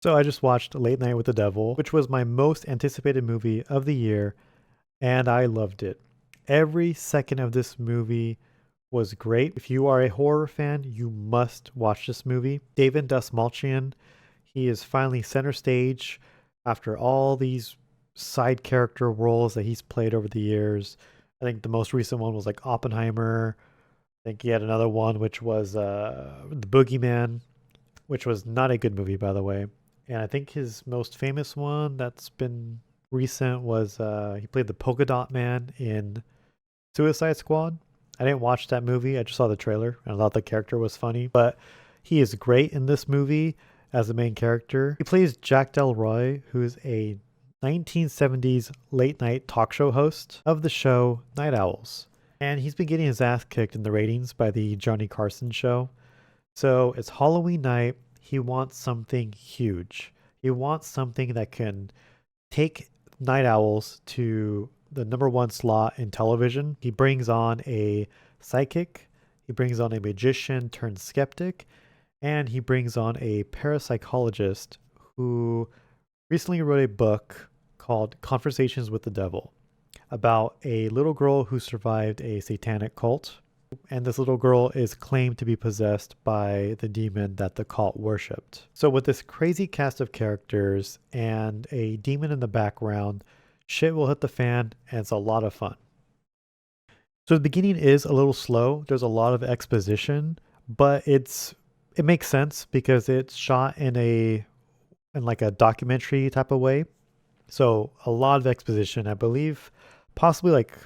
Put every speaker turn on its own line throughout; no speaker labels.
So I just watched Late Night with the Devil, which was my most anticipated movie of the year, and I loved it. Every second of this movie was great. If you are a horror fan, you must watch this movie. David Dastmalchian, he is finally center stage after all these side character roles that he's played over the years. I think the most recent one was like Oppenheimer. I think he had another one which was The Boogeyman, which was not a good movie, by the way. And I think his most famous one that's been recent was he played the Polka Dot Man in Suicide Squad. I didn't watch that movie. I just saw the trailer and I thought the character was funny. But he is great in this movie as the main character. He plays Jack Delroy, who is a 1970s late night talk show host of the show Night Owls. And he's been getting his ass kicked in the ratings by the Johnny Carson show. So it's Halloween night. He wants something huge. He wants something that can take Night Owls to the number one slot in television. He brings on a psychic, he brings on a magician turned skeptic, and he brings on a parapsychologist who recently wrote a book called Conversations with the Devil about a little girl who survived a satanic cult, and this little girl is claimed to be possessed by the demon that the cult worshipped. So, with this crazy cast of characters and a demon in the background, shit will hit the fan, and it's a lot of fun. So, the beginning is a little slow. There's a lot of exposition, but it makes sense because it's shot in like a documentary type of way. So, a lot of exposition. I believe possibly like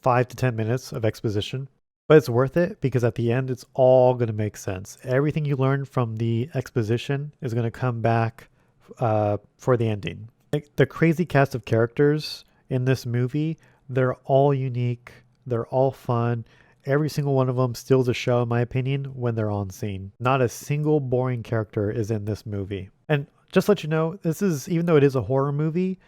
5 to 10 minutes of exposition. But it's worth it because at the end, it's all going to make sense. Everything you learn from the exposition is going to come back for the ending. Like the crazy cast of characters in this movie, they're all unique. They're all fun. Every single one of them steals a show, in my opinion, when they're on scene. Not a single boring character is in this movie. And just to let you know, this is, even though it is a horror movie,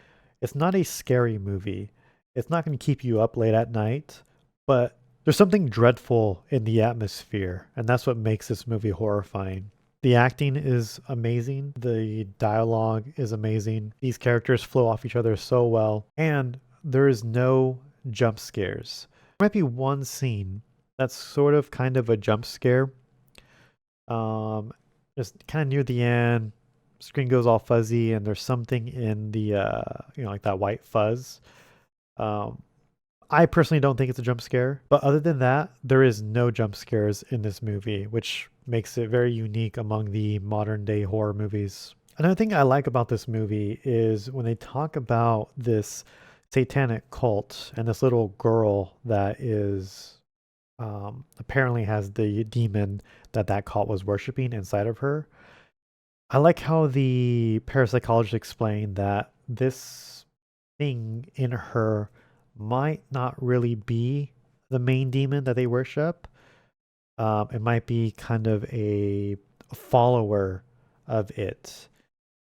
it's not a scary movie. It's not going to keep you up late at night, but there's something dreadful in the atmosphere, and that's what makes this movie horrifying. The acting is amazing. The dialogue is amazing. These characters flow off each other so well, and there is no jump scares. There might be one scene that's sort of kind of a jump scare. Just kind of near the end, screen goes all fuzzy, and there's something in the like that white fuzz. Um, I personally don't think it's a jump scare, but other than that, there is no jump scares in this movie, which makes it very unique among the modern day horror movies. Another thing I like about this movie is when they talk about this satanic cult and this little girl that is apparently has the demon that cult was worshiping inside of her. I like how the parapsychologist explained that this thing in her might not really be the main demon that they worship. It might be kind of a follower of it.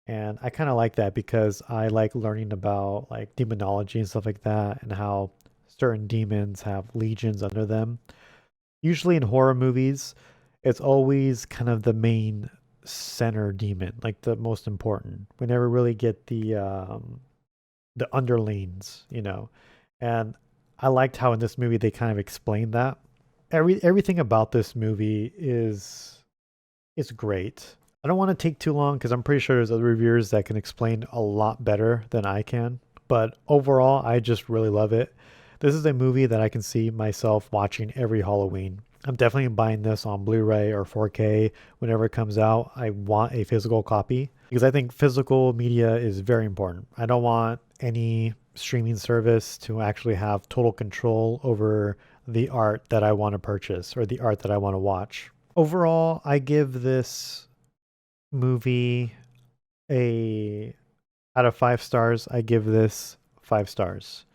And I kind of like that because I like learning about like demonology and stuff like that and how certain demons have legions under them. Usually in horror movies, it's always kind of the main center demon, like the most important. We never really get the underlings, you know. And I liked how in this movie they kind of explained that. Everything about this movie is great. I don't want to take too long because I'm pretty sure there's other reviewers that can explain a lot better than I can. But overall, I just really love it. This is a movie that I can see myself watching every Halloween. I'm definitely buying this on Blu-ray or 4K whenever it comes out. I want a physical copy because I think physical media is very important. I don't want any streaming service to actually have total control over the art that I want to purchase or the art that I want to watch. Overall, I give this movie a out of 5 stars. I give this 5 stars.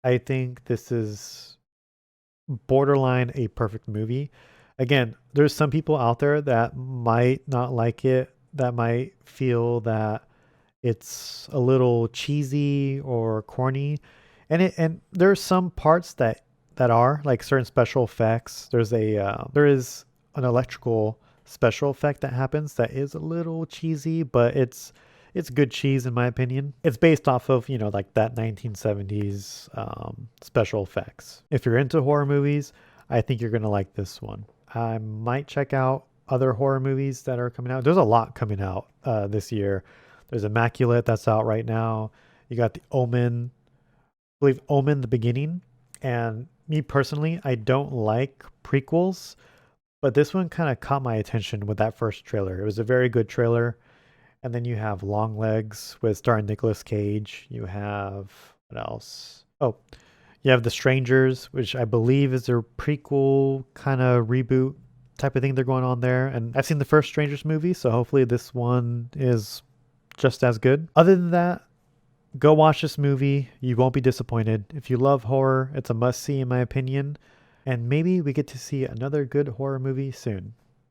I think this is borderline a perfect movie. Again, there's some people out there that might not like it, that might feel that it's a little cheesy or corny. And there's some parts that are like certain special effects. There is an electrical special effect that happens that is a little cheesy, but It's good cheese in my opinion. It's based off of, like that 1970s special effects. If you're into horror movies, I think you're going to like this one. I might check out other horror movies that are coming out. There's a lot coming out this year. There's Immaculate that's out right now. You got the Omen, I believe Omen the Beginning. And me personally, I don't like prequels, but this one kind of caught my attention with that first trailer. It was a very good trailer. And then you have Longlegs with starring Nicolas Cage. You have what else? Oh, you have The Strangers, which I believe is their prequel kind of reboot type of thing they're going on there. And I've seen the first Strangers movie, so hopefully this one is just as good. Other than that, go watch this movie. You won't be disappointed. If you love horror, it's a must see in my opinion. And maybe we get to see another good horror movie soon.